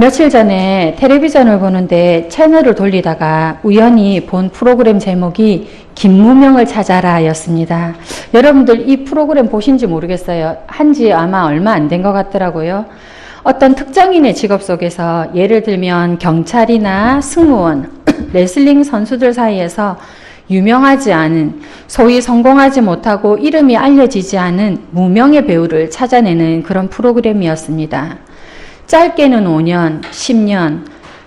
며칠 전에 텔레비전을 보는데 채널을 돌리다가 우연히 본 프로그램 제목이 김무명을 찾아라 였습니다. 여러분들 이 프로그램 보신지 모르겠어요. 한지 아마 얼마 안 된 것 같더라고요. 어떤 특정인의 직업 속에서 예를 들면 경찰이나 승무원, 레슬링 선수들 사이에서 유명하지 않은, 소위 성공하지 못하고 이름이 알려지지 않은 무명의 배우를 찾아내는 그런 프로그램이었습니다. 짧게는 5년, 10년,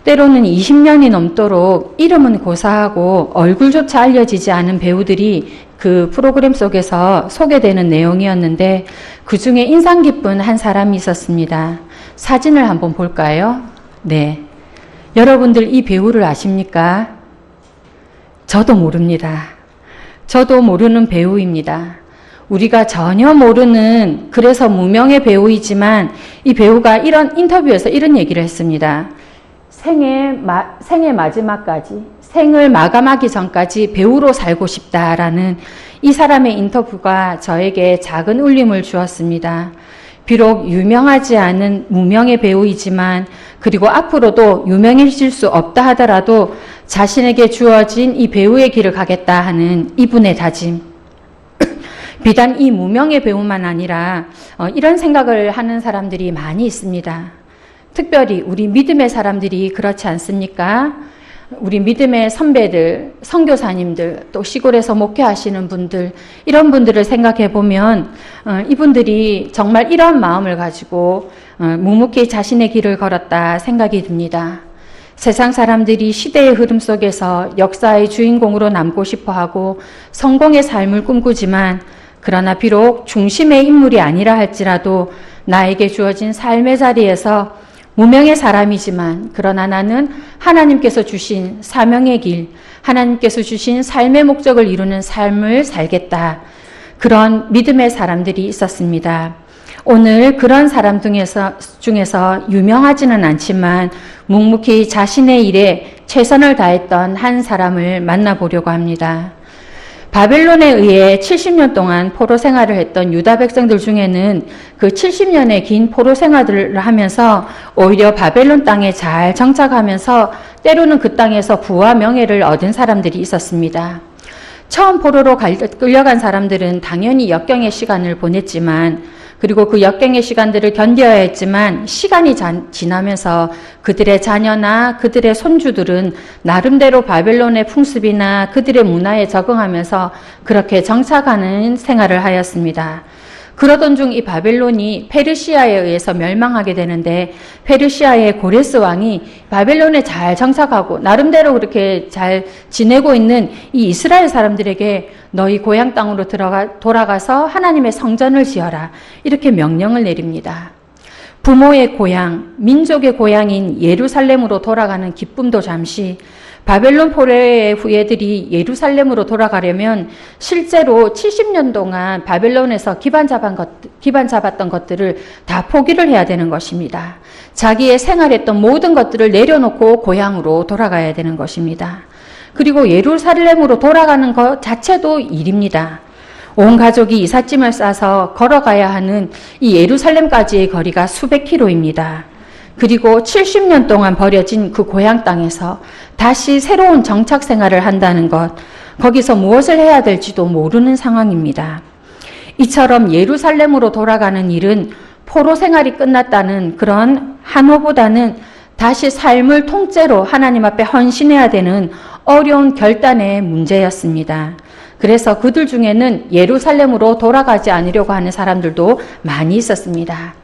때로는 20년이 넘도록 이름은 고사하고 얼굴조차 알려지지 않은 배우들이 그 프로그램 속에서 소개되는 내용이었는데 그 중에 인상 깊은 한 사람이 있었습니다. 사진을 한번 볼까요? 네. 여러분들 이 배우를 아십니까? 저도 모릅니다. 저도 모르는 배우입니다. 우리가 전혀 모르는, 그래서 무명의 배우이지만 이 배우가 이런 인터뷰에서 이런 얘기를 했습니다. 생의 마지막까지, 생을 마감하기 전까지 배우로 살고 싶다라는 이 사람의 인터뷰가 저에게 작은 울림을 주었습니다. 비록 유명하지 않은 무명의 배우이지만, 그리고 앞으로도 유명해질 수 없다 하더라도 자신에게 주어진 이 배우의 길을 가겠다 하는 이분의 다짐. 비단 이 무명의 배우만 아니라 이런 생각을 하는 사람들이 많이 있습니다. 특별히 우리 믿음의 사람들이 그렇지 않습니까? 우리 믿음의 선배들, 선교사님들, 또 시골에서 목회하시는 분들, 이런 분들을 생각해 보면 이분들이 정말 이런 마음을 가지고 묵묵히 자신의 길을 걸었다 생각이 듭니다. 세상 사람들이 시대의 흐름 속에서 역사의 주인공으로 남고 싶어하고 성공의 삶을 꿈꾸지만, 그러나 비록 중심의 인물이 아니라 할지라도 나에게 주어진 삶의 자리에서 무명의 사람이지만, 그러나 나는 하나님께서 주신 사명의 길, 하나님께서 주신 삶의 목적을 이루는 삶을 살겠다. 그런 믿음의 사람들이 있었습니다. 오늘 그런 사람 중에서 유명하지는 않지만 묵묵히 자신의 일에 최선을 다했던 한 사람을 만나보려고 합니다. 바벨론에 의해 70년 동안 포로 생활을 했던 유다 백성들 중에는 그 70년의 긴 포로 생활을 하면서 오히려 바벨론 땅에 잘 정착하면서 때로는 그 땅에서 부와 명예를 얻은 사람들이 있었습니다. 처음 포로로 끌려간 사람들은 당연히 역경의 시간을 보냈지만, 그리고 그 역경의 시간들을 견뎌야 했지만, 시간이 지나면서 그들의 자녀나 그들의 손주들은 나름대로 바벨론의 풍습이나 그들의 문화에 적응하면서 그렇게 정착하는 생활을 하였습니다. 그러던 중 이 바벨론이 페르시아에 의해서 멸망하게 되는데, 페르시아의 고레스 왕이 바벨론에 잘 정착하고 나름대로 그렇게 잘 지내고 있는 이 이스라엘 사람들에게 너희 고향 땅으로 돌아가서 하나님의 성전을 지어라, 이렇게 명령을 내립니다. 부모의 고향, 민족의 고향인 예루살렘으로 돌아가는 기쁨도 잠시, 바벨론 포로의 후예들이 예루살렘으로 돌아가려면 실제로 70년 동안 바벨론에서 기반 잡았던 것들을 다 포기를 해야 되는 것입니다. 자기의 생활했던 모든 것들을 내려놓고 고향으로 돌아가야 되는 것입니다. 그리고 예루살렘으로 돌아가는 것 자체도 일입니다. 온 가족이 이삿짐을 싸서 걸어가야 하는 이 예루살렘까지의 거리가 수백 킬로입니다. 그리고 70년 동안 버려진 그 고향 땅에서 다시 새로운 정착 생활을 한다는 것, 거기서 무엇을 해야 될지도 모르는 상황입니다. 이처럼 예루살렘으로 돌아가는 일은 포로 생활이 끝났다는 그런 한호보다는 다시 삶을 통째로 하나님 앞에 헌신해야 되는 어려운 결단의 문제였습니다. 그래서 그들 중에는 예루살렘으로 돌아가지 않으려고 하는 사람들도 많이 있었습니다.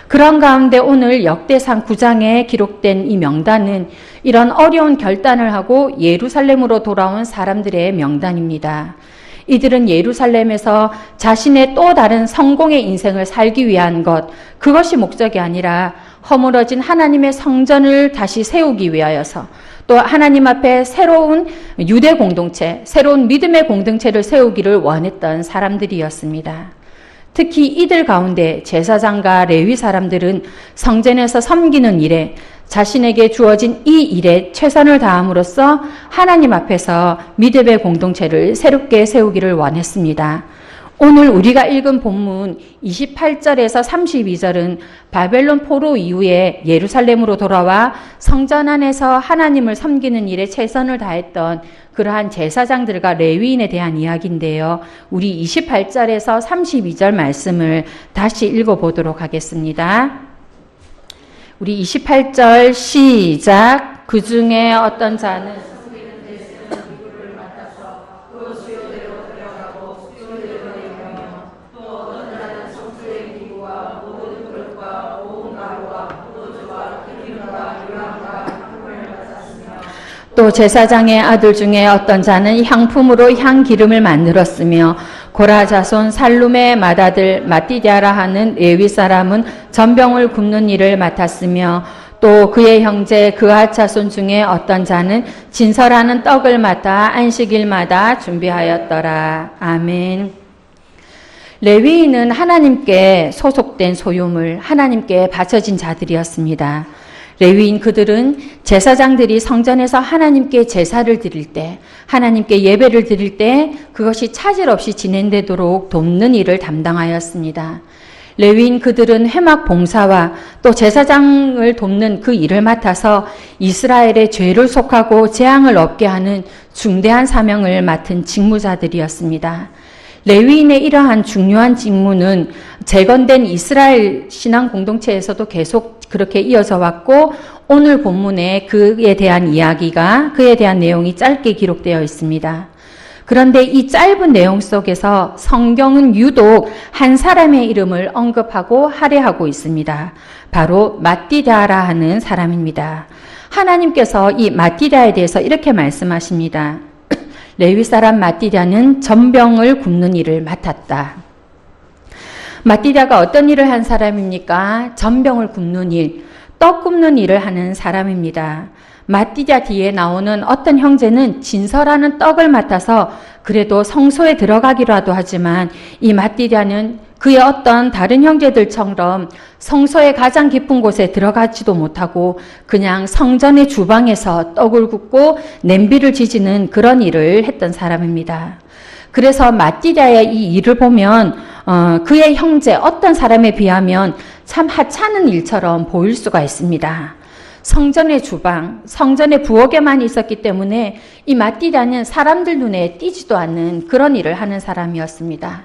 그런 가운데 오늘 역대상 9장에 기록된 이 명단은 이런 어려운 결단을 하고 예루살렘으로 돌아온 사람들의 명단입니다. 이들은 예루살렘에서 자신의 또 다른 성공의 인생을 살기 위한 것, 그것이 목적이 아니라 허물어진 하나님의 성전을 다시 세우기 위하여서, 또 하나님 앞에 새로운 유대 공동체, 새로운 믿음의 공동체를 세우기를 원했던 사람들이었습니다. 특히 이들 가운데 제사장과 레위 사람들은 성전에서 섬기는 일에, 자신에게 주어진 이 일에 최선을 다함으로써 하나님 앞에서 믿음의 공동체를 새롭게 세우기를 원했습니다. 오늘 우리가 읽은 본문 28절에서 32절은 바벨론 포로 이후에 예루살렘으로 돌아와 성전 안에서 하나님을 섬기는 일에 최선을 다했던 그러한 제사장들과 레위인에 대한 이야기인데요. 우리 28절에서 32절 말씀을 다시 읽어보도록 하겠습니다. 우리 28절 시작. 그 중에 어떤 자는 또 제사장의 아들 중에 어떤 자는 향품으로 향기름을 만들었으며 고라 자손 살룸의 맏아들 마띠디아라 하는 레위 사람은 전병을 굽는 일을 맡았으며 또 그의 형제 그앗 자손 중에 어떤 자는 진설하는 떡을 맡아 안식일마다 준비하였더라. 아멘. 레위인은 하나님께 소속된 소유물, 하나님께 바쳐진 자들이었습니다. 레위인 그들은 제사장들이 성전에서 하나님께 제사를 드릴 때, 하나님께 예배를 드릴 때 그것이 차질 없이 진행되도록 돕는 일을 담당하였습니다. 레위인 그들은 회막 봉사와 또 제사장을 돕는 그 일을 맡아서 이스라엘의 죄를 속하고 재앙을 없게 하는 중대한 사명을 맡은 직무자들이었습니다. 레위인의 이러한 중요한 직무는 재건된 이스라엘 신앙 공동체에서도 계속 그렇게 이어져 왔고 오늘 본문에 그에 대한 이야기가 그에 대한 내용이 짧게 기록되어 있습니다. 그런데 이 짧은 내용 속에서 성경은 유독 한 사람의 이름을 언급하고 할애하고 있습니다. 바로 마띠다라 하는 사람입니다. 하나님께서 이 마띠다에 대해서 이렇게 말씀하십니다. 레위 사람 마띠다는 전병을 굽는 일을 맡았다. 마띠다가 어떤 일을 한 사람입니까? 전병을 굽는 일, 떡 굽는 일을 하는 사람입니다. 마띠다 뒤에 나오는 어떤 형제는 진설하는 떡을 맡아서 그래도 성소에 들어가기라도 하지만 이 마띠다는 그의 어떤 다른 형제들처럼 성소의 가장 깊은 곳에 들어가지도 못하고 그냥 성전의 주방에서 떡을 굽고 냄비를 지지는 그런 일을 했던 사람입니다. 그래서 마띠다의 이 일을 보면 그의 형제 어떤 사람에 비하면 참 하찮은 일처럼 보일 수가 있습니다. 성전의 주방, 성전의 부엌에만 있었기 때문에 이 마띠다는 사람들 눈에 띄지도 않는 그런 일을 하는 사람이었습니다.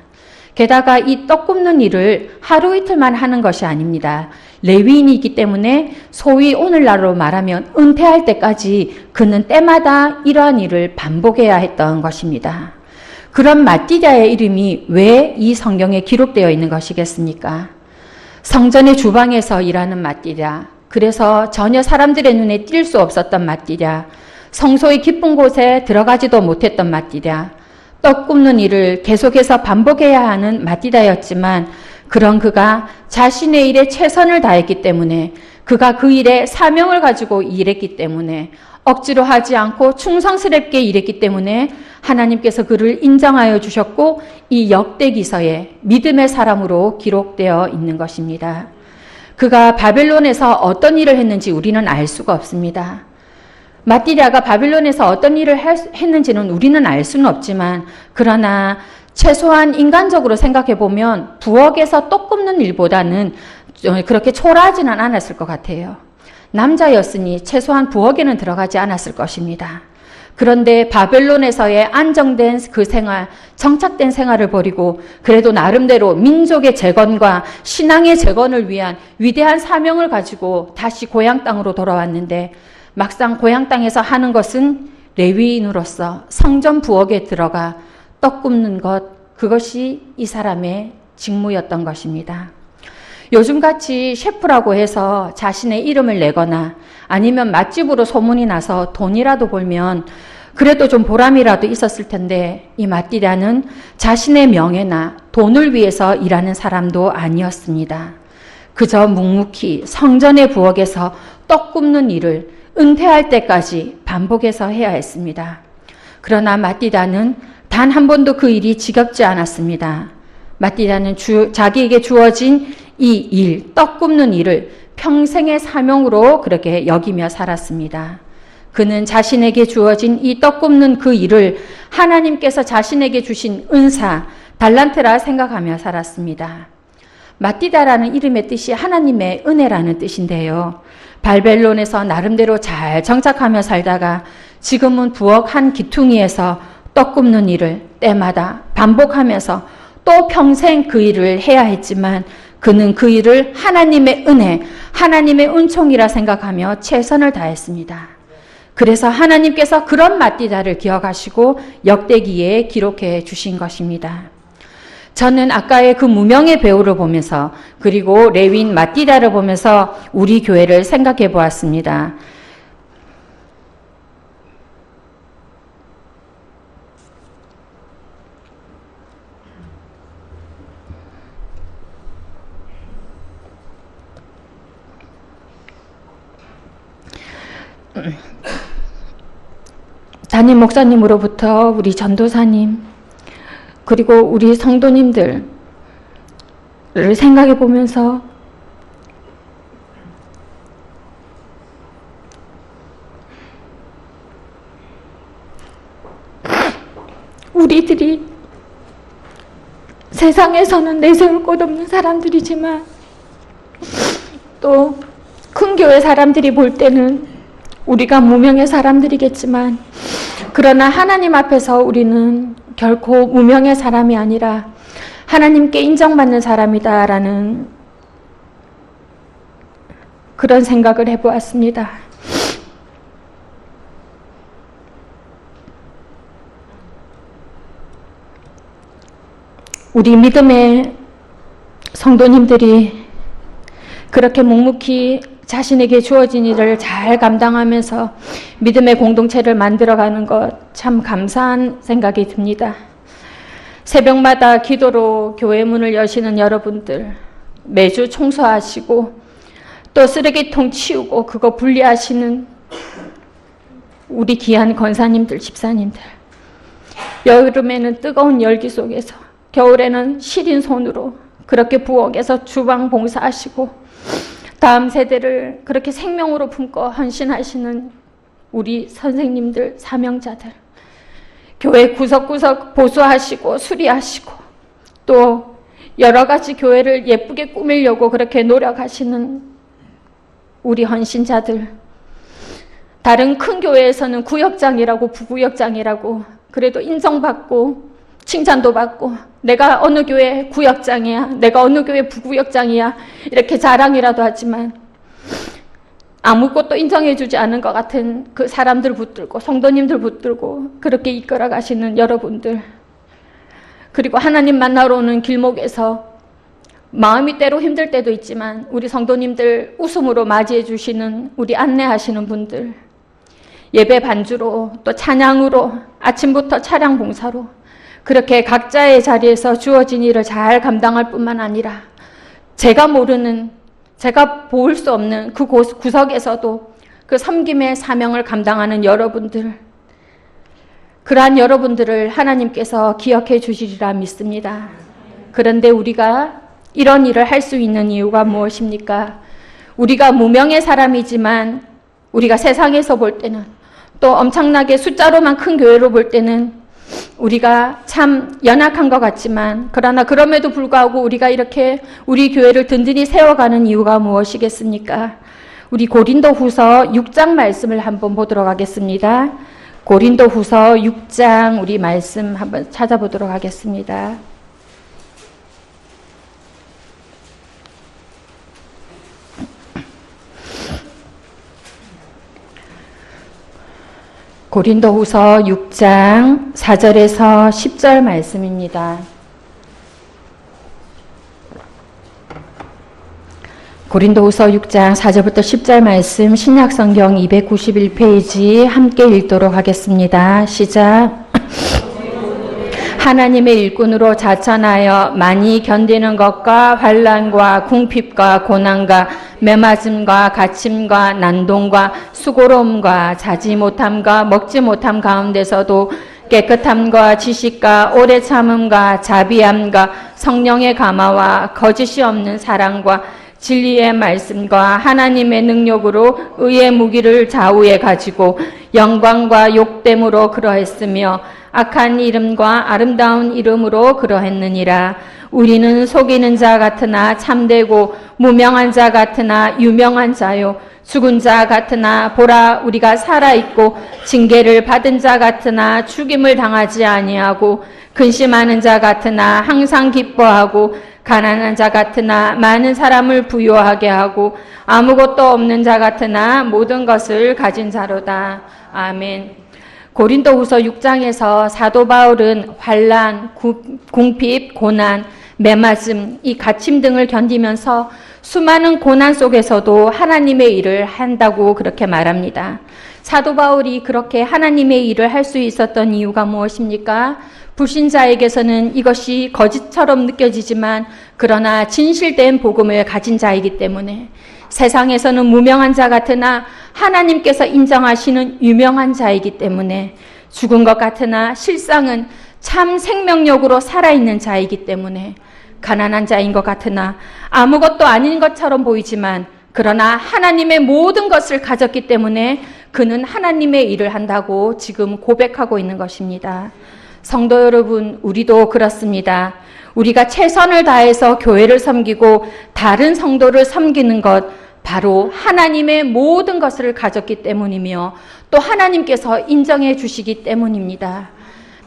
게다가 이 떡 굽는 일을 하루 이틀만 하는 것이 아닙니다. 레위인이기 때문에 소위 오늘날로 말하면 은퇴할 때까지 그는 때마다 이러한 일을 반복해야 했던 것입니다. 그런 마띠다의 이름이 왜 이 성경에 기록되어 있는 것이겠습니까? 성전의 주방에서 일하는 마띠다. 그래서 전혀 사람들의 눈에 띌 수 없었던 마띠다. 성소의 깊은 곳에 들어가지도 못했던 마띠다. 떡 굽는 일을 계속해서 반복해야 하는 마띠다였지만 그런 그가 자신의 일에 최선을 다했기 때문에 그가 그 일에 사명을 가지고 일했기 때문에 억지로 하지 않고 충성스럽게 일했기 때문에 하나님께서 그를 인정하여 주셨고 이 역대기서에 믿음의 사람으로 기록되어 있는 것입니다. 그가 바벨론에서 어떤 일을 했는지 우리는 알 수가 없습니다. 마띠다가 바빌론에서 어떤 일을 했는지는 우리는 알 수는 없지만 그러나 최소한 인간적으로 생각해 보면 부엌에서 떡 굽는 일보다는 그렇게 초라하지는 않았을 것 같아요. 남자였으니 최소한 부엌에는 들어가지 않았을 것입니다. 그런데 바벨론에서의 안정된 그 생활, 정착된 생활을 버리고 그래도 나름대로 민족의 재건과 신앙의 재건을 위한 위대한 사명을 가지고 다시 고향 땅으로 돌아왔는데 막상 고향 땅에서 하는 것은 레위인으로서 성전 부엌에 들어가 떡 굽는 것, 그것이 이 사람의 직무였던 것입니다. 요즘같이 셰프라고 해서 자신의 이름을 내거나 아니면 맛집으로 소문이 나서 돈이라도 벌면 그래도 좀 보람이라도 있었을 텐데 이 마띠다는 자신의 명예나 돈을 위해서 일하는 사람도 아니었습니다. 그저 묵묵히 성전의 부엌에서 떡 굽는 일을 은퇴할 때까지 반복해서 해야 했습니다. 그러나 마띠다는 단 한 번도 그 일이 지겹지 않았습니다. 마띠다는 자기에게 주어진 이 일, 떡 굽는 일을 평생의 사명으로 그렇게 여기며 살았습니다. 그는 자신에게 주어진 이 떡 굽는 그 일을 하나님께서 자신에게 주신 은사, 달란트라 생각하며 살았습니다. 마띠다라는 이름의 뜻이 하나님의 은혜라는 뜻인데요. 발벨론에서 나름대로 잘 정착하며 살다가 지금은 부엌 한 기퉁이에서 떡 굽는 일을 때마다 반복하면서 또 평생 그 일을 해야 했지만 그는 그 일을 하나님의 은혜, 하나님의 은총이라 생각하며 최선을 다했습니다. 그래서 하나님께서 그런 마띠다를 기억하시고 역대기에 기록해 주신 것입니다. 저는 아까의 그 무명의 배우를 보면서 그리고 레위인 마띠다를 보면서 우리 교회를 생각해 보았습니다. 담임 목사님으로부터 우리 전도사님 그리고 우리 성도님들을 생각해 보면서 우리들이 세상에서는 내세울 곳 없는 사람들이지만 또 큰 교회 사람들이 볼 때는 우리가 무명의 사람들이겠지만 그러나 하나님 앞에서 우리는 결코 무명의 사람이 아니라 하나님께 인정받는 사람이다라는 그런 생각을 해보았습니다. 우리 믿음의 성도님들이 그렇게 묵묵히 자신에게 주어진 일을 잘 감당하면서 믿음의 공동체를 만들어가는 것 참 감사한 생각이 듭니다. 새벽마다 기도로 교회 문을 여시는 여러분들, 매주 청소하시고 또 쓰레기통 치우고 그거 분리하시는 우리 귀한 권사님들, 집사님들, 여름에는 뜨거운 열기 속에서 겨울에는 시린 손으로 그렇게 부엌에서 주방 봉사하시고 다음 세대를 그렇게 생명으로 품고 헌신하시는 우리 선생님들, 사명자들, 교회 구석구석 보수하시고 수리하시고 또 여러 가지 교회를 예쁘게 꾸미려고 그렇게 노력하시는 우리 헌신자들, 다른 큰 교회에서는 구역장이라고 부구역장이라고 그래도 인정받고 칭찬도 받고 내가 어느 교회 구역장이야, 내가 어느 교회 부구역장이야 이렇게 자랑이라도 하지만 아무것도 인정해주지 않은 것 같은 그 사람들 붙들고 성도님들 붙들고 그렇게 이끌어 가시는 여러분들, 그리고 하나님 만나러 오는 길목에서 마음이 때로 힘들 때도 있지만 우리 성도님들 웃음으로 맞이해 주시는 우리 안내하시는 분들, 예배 반주로 또 찬양으로 아침부터 차량 봉사로 그렇게 각자의 자리에서 주어진 일을 잘 감당할 뿐만 아니라 제가 모르는, 제가 볼 수 없는 그 구석에서도 그 섬김의 사명을 감당하는 여러분들, 그러한 여러분들을 하나님께서 기억해 주시리라 믿습니다. 그런데 우리가 이런 일을 할 수 있는 이유가 무엇입니까? 우리가 무명의 사람이지만 우리가 세상에서 볼 때는 또 엄청나게 숫자로만 큰 교회로 볼 때는 우리가 참 연약한 것 같지만 그러나 그럼에도 불구하고 우리가 이렇게 우리 교회를 든든히 세워가는 이유가 무엇이겠습니까? 우리 고린도후서 6장 말씀을 한번 보도록 하겠습니다. 고린도후서 6장 우리 말씀 한번 찾아보도록 하겠습니다. 고린도후서 6장 4절에서 10절 말씀입니다. 고린도후서 6장 4절부터 10절 말씀 신약성경 291페이지 함께 읽도록 하겠습니다. 시작. 하나님의 일꾼으로 자천하여 많이 견디는 것과 환난과 궁핍과 고난과 매맞음과 갇힘과 난동과 수고로움과 자지 못함과 먹지 못함 가운데서도 깨끗함과 지식과 오래 참음과 자비함과 성령의 감화와 거짓이 없는 사랑과 진리의 말씀과 하나님의 능력으로 의의 무기를 좌우에 가지고 영광과 욕됨으로 그러했으며 악한 이름과 아름다운 이름으로 그러했느니라. 우리는 속이는 자 같으나 참되고 무명한 자 같으나 유명한 자요 죽은 자 같으나 보라 우리가 살아있고 징계를 받은 자 같으나 죽임을 당하지 아니하고 근심하는 자 같으나 항상 기뻐하고 가난한 자 같으나 많은 사람을 부유하게 하고 아무것도 없는 자 같으나 모든 것을 가진 자로다. 아멘. 고린도후서 6장에서 사도 바울은 환난, 궁핍, 고난, 매맞음, 이 갇힘 등을 견디면서 수많은 고난 속에서도 하나님의 일을 한다고 그렇게 말합니다. 사도 바울이 그렇게 하나님의 일을 할 수 있었던 이유가 무엇입니까? 불신자에게서는 이것이 거짓처럼 느껴지지만 그러나 진실된 복음을 가진 자이기 때문에, 세상에서는 무명한 자 같으나 하나님께서 인정하시는 유명한 자이기 때문에, 죽은 것 같으나 실상은 참 생명력으로 살아있는 자이기 때문에, 가난한 자인 것 같으나 아무것도 아닌 것처럼 보이지만 그러나 하나님의 모든 것을 가졌기 때문에 그는 하나님의 일을 한다고 지금 고백하고 있는 것입니다. 성도 여러분, 우리도 그렇습니다. 우리가 최선을 다해서 교회를 섬기고 다른 성도를 섬기는 것, 바로 하나님의 모든 것을 가졌기 때문이며 또 하나님께서 인정해 주시기 때문입니다.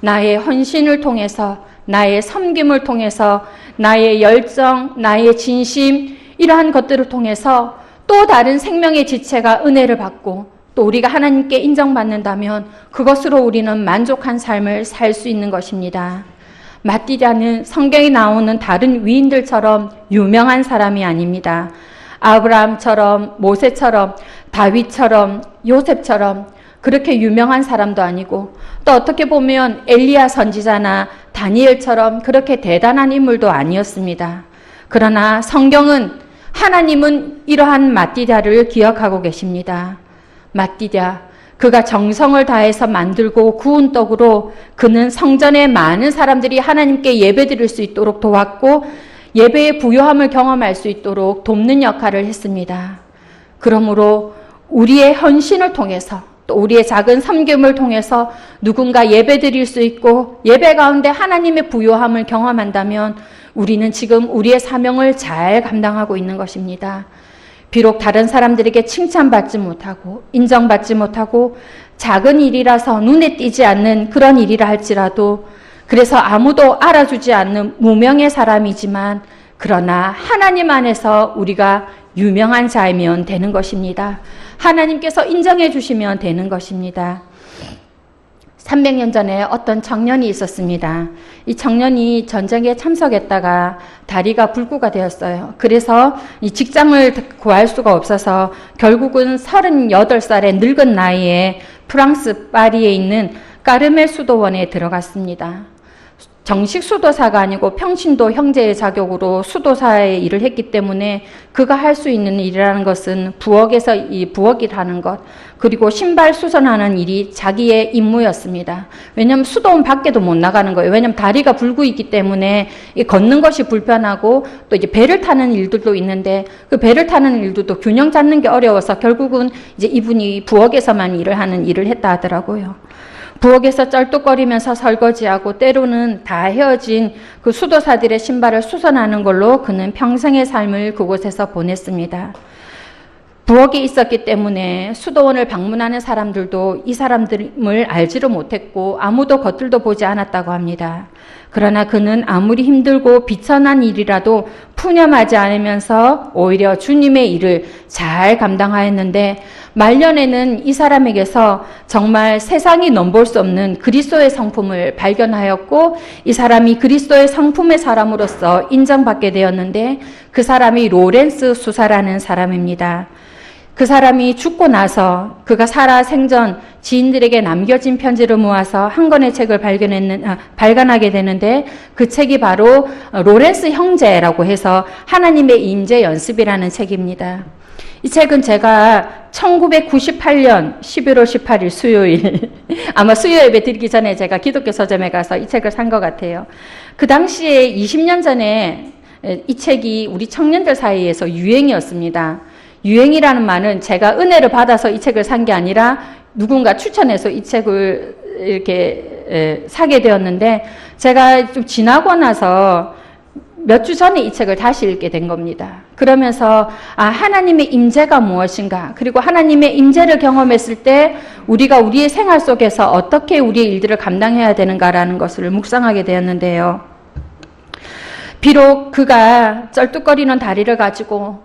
나의 헌신을 통해서, 나의 섬김을 통해서, 나의 열정, 나의 진심, 이러한 것들을 통해서 또 다른 생명의 지체가 은혜를 받고 또 우리가 하나님께 인정받는다면 그것으로 우리는 만족한 삶을 살 수 있는 것입니다. 마띠다는 성경에 나오는 다른 위인들처럼 유명한 사람이 아닙니다. 아브라함처럼, 모세처럼, 다윗처럼, 요셉처럼 그렇게 유명한 사람도 아니고, 또 어떻게 보면 엘리야 선지자나 다니엘처럼 그렇게 대단한 인물도 아니었습니다. 그러나 성경은, 하나님은 이러한 마띠다를 기억하고 계십니다. 마띠다, 그가 정성을 다해서 만들고 구운 떡으로 그는 성전에 많은 사람들이 하나님께 예배드릴 수 있도록 도왔고 예배의 부요함을 경험할 수 있도록 돕는 역할을 했습니다. 그러므로 우리의 헌신을 통해서, 또 우리의 작은 섬김을 통해서 누군가 예배드릴 수 있고 예배 가운데 하나님의 부요함을 경험한다면 우리는 지금 우리의 사명을 잘 감당하고 있는 것입니다. 비록 다른 사람들에게 칭찬받지 못하고 인정받지 못하고 작은 일이라서 눈에 띄지 않는 그런 일이라 할지라도, 그래서 아무도 알아주지 않는 무명의 사람이지만 그러나 하나님 안에서 우리가 유명한 자이면 되는 것입니다. 하나님께서 인정해 주시면 되는 것입니다. 300년 전에 어떤 청년이 있었습니다. 이 청년이 전쟁에 참석했다가 다리가 불구가 되었어요. 그래서 이 직장을 구할 수가 없어서 결국은 38살의 늙은 나이에 프랑스 파리에 있는 까르멜 수도원에 들어갔습니다. 정식 수도사가 아니고 평신도 형제의 자격으로 수도사의 일을 했기 때문에 그가 할 수 있는 일이라는 것은 부엌에서 이 부엌일하는 것, 그리고 신발 수선하는 일이 자기의 임무였습니다. 왜냐하면 수도원 밖에도 못 나가는 거예요. 왜냐하면 다리가 불구 있기 때문에 걷는 것이 불편하고 또 이제 배를 타는 일들도 있는데 그 배를 타는 일도 균형 잡는 게 어려워서 결국은 이제 이분이 부엌에서만 일을 했다 하더라고요. 부엌에서 쩔뚝거리면서 설거지하고 때로는 다 헤어진 그 수도사들의 신발을 수선하는 걸로 그는 평생의 삶을 그곳에서 보냈습니다. 부엌에 있었기 때문에 수도원을 방문하는 사람들도 이 사람들을 알지도 못했고 아무도 겉들도 보지 않았다고 합니다. 그러나 그는 아무리 힘들고 비천한 일이라도 푸념하지 않으면서 오히려 주님의 일을 잘 감당하였는데, 말년에는 이 사람에게서 정말 세상이 넘볼 수 없는 그리스도의 성품을 발견하였고 이 사람이 그리스도의 성품의 사람으로서 인정받게 되었는데, 그 사람이 로렌스 수사라는 사람입니다. 그 사람이 죽고 나서 그가 살아 생전 지인들에게 남겨진 편지를 모아서 한 권의 책을 발간하게 되는데, 그 책이 바로 로렌스 형제라고 해서 하나님의 임재 연습이라는 책입니다. 이 책은 제가 1998년 11월 18일 수요일, 아마 수요 예배 드리기 전에 제가 기독교 서점에 가서 이 책을 산 것 같아요. 그 당시에 20년 전에 이 책이 우리 청년들 사이에서 유행이었습니다. 유행이라는 말은 제가 은혜를 받아서 이 책을 산 게 아니라 누군가 추천해서 이 책을 이렇게 사게 되었는데, 제가 좀 지나고 나서 몇 주 전에 이 책을 다시 읽게 된 겁니다. 그러면서 하나님의 임재가 무엇인가, 그리고 하나님의 임재를 경험했을 때 우리가 우리의 생활 속에서 어떻게 우리의 일들을 감당해야 되는가라는 것을 묵상하게 되었는데요. 비록 그가 쩔뚝거리는 다리를 가지고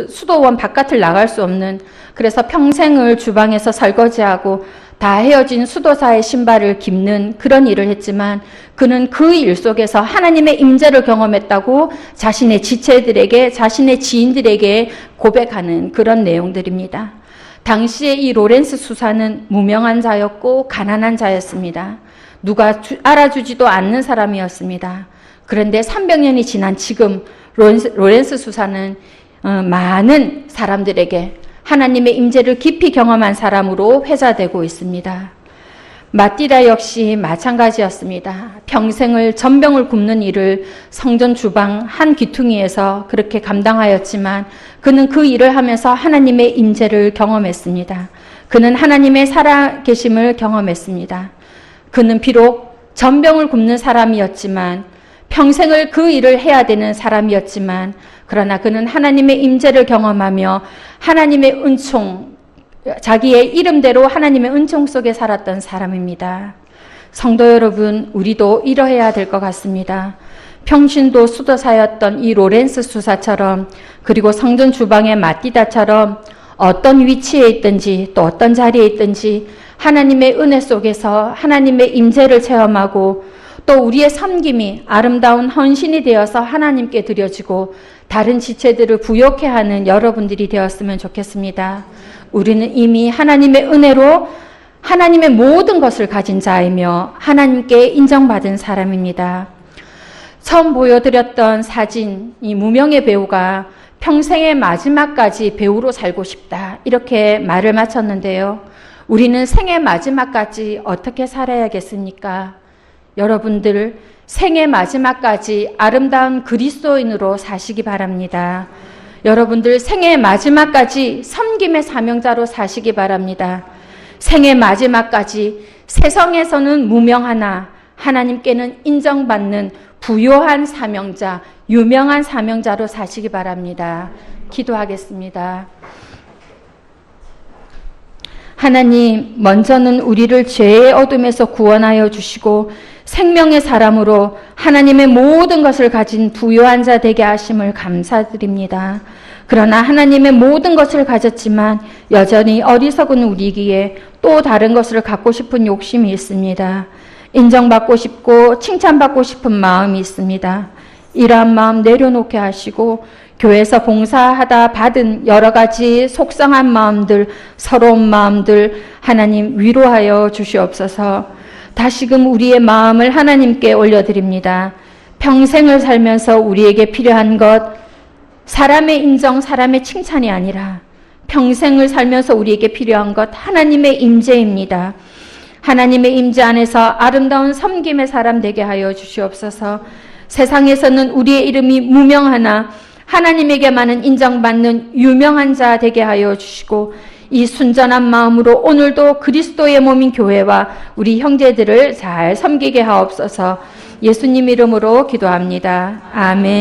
수도원 바깥을 나갈 수 없는, 그래서 평생을 주방에서 설거지하고 다 헤어진 수도사의 신발을 깁는 그런 일을 했지만, 그는 그 일 속에서 하나님의 임재를 경험했다고 자신의 지체들에게, 자신의 지인들에게 고백하는 그런 내용들입니다. 당시에 이 로렌스 수사는 무명한 자였고 가난한 자였습니다. 누가 알아주지도 않는 사람이었습니다. 그런데 300년이 지난 지금 로렌스 수사는 많은 사람들에게 하나님의 임재를 깊이 경험한 사람으로 회자되고 있습니다. 마띠다 역시 마찬가지였습니다. 평생을 젖병을 굽는 일을 성전 주방 한 귀퉁이에서 그렇게 감당하였지만, 그는 그 일을 하면서 하나님의 임재를 경험했습니다. 그는 하나님의 살아계심을 경험했습니다. 그는 비록 젖병을 굽는 사람이었지만, 평생을 그 일을 해야 되는 사람이었지만, 그러나 그는 하나님의 임재를 경험하며 하나님의 은총, 자기의 이름대로 하나님의 은총 속에 살았던 사람입니다. 성도 여러분, 우리도 이러해야 될 것 같습니다. 평신도 수도사였던 이 로렌스 수사처럼, 그리고 성전 주방의 마띠다처럼 어떤 위치에 있든지 또 어떤 자리에 있든지 하나님의 은혜 속에서 하나님의 임재를 체험하고, 또 우리의 섬김이 아름다운 헌신이 되어서 하나님께 드려지고 다른 지체들을 부욕해 하는 여러분들이 되었으면 좋겠습니다. 우리는 이미 하나님의 은혜로 하나님의 모든 것을 가진 자이며 하나님께 인정받은 사람입니다. 처음 보여드렸던 사진, 이 무명의 배우가 평생의 마지막까지 배우로 살고 싶다, 이렇게 말을 마쳤는데요. 우리는 생의 마지막까지 어떻게 살아야겠습니까? 여러분들 생의 마지막까지 아름다운 그리스도인으로 사시기 바랍니다. 여러분들 생의 마지막까지 섬김의 사명자로 사시기 바랍니다. 생의 마지막까지 세상에서는 무명하나 하나님께는 인정받는 부요한 사명자, 유명한 사명자로 사시기 바랍니다. 기도하겠습니다. 하나님, 먼저는 우리를 죄의 어둠에서 구원하여 주시고 생명의 사람으로 하나님의 모든 것을 가진 부요한 자 되게 하심을 감사드립니다. 그러나 하나님의 모든 것을 가졌지만 여전히 어리석은 우리기에 또 다른 것을 갖고 싶은 욕심이 있습니다. 인정받고 싶고 칭찬받고 싶은 마음이 있습니다. 이러한 마음 내려놓게 하시고, 교회에서 봉사하다 받은 여러 가지 속상한 마음들, 서러운 마음들 하나님 위로하여 주시옵소서. 다시금 우리의 마음을 하나님께 올려드립니다. 평생을 살면서 우리에게 필요한 것, 사람의 인정, 사람의 칭찬이 아니라 평생을 살면서 우리에게 필요한 것, 하나님의 임재입니다. 하나님의 임재 안에서 아름다운 섬김의 사람 되게 하여 주시옵소서. 세상에서는 우리의 이름이 무명하나 하나님에게만은 인정받는 유명한 자 되게 하여 주시고, 이 순전한 마음으로 오늘도 그리스도의 몸인 교회와 우리 형제들을 잘 섬기게 하옵소서. 예수님 이름으로 기도합니다. 아멘.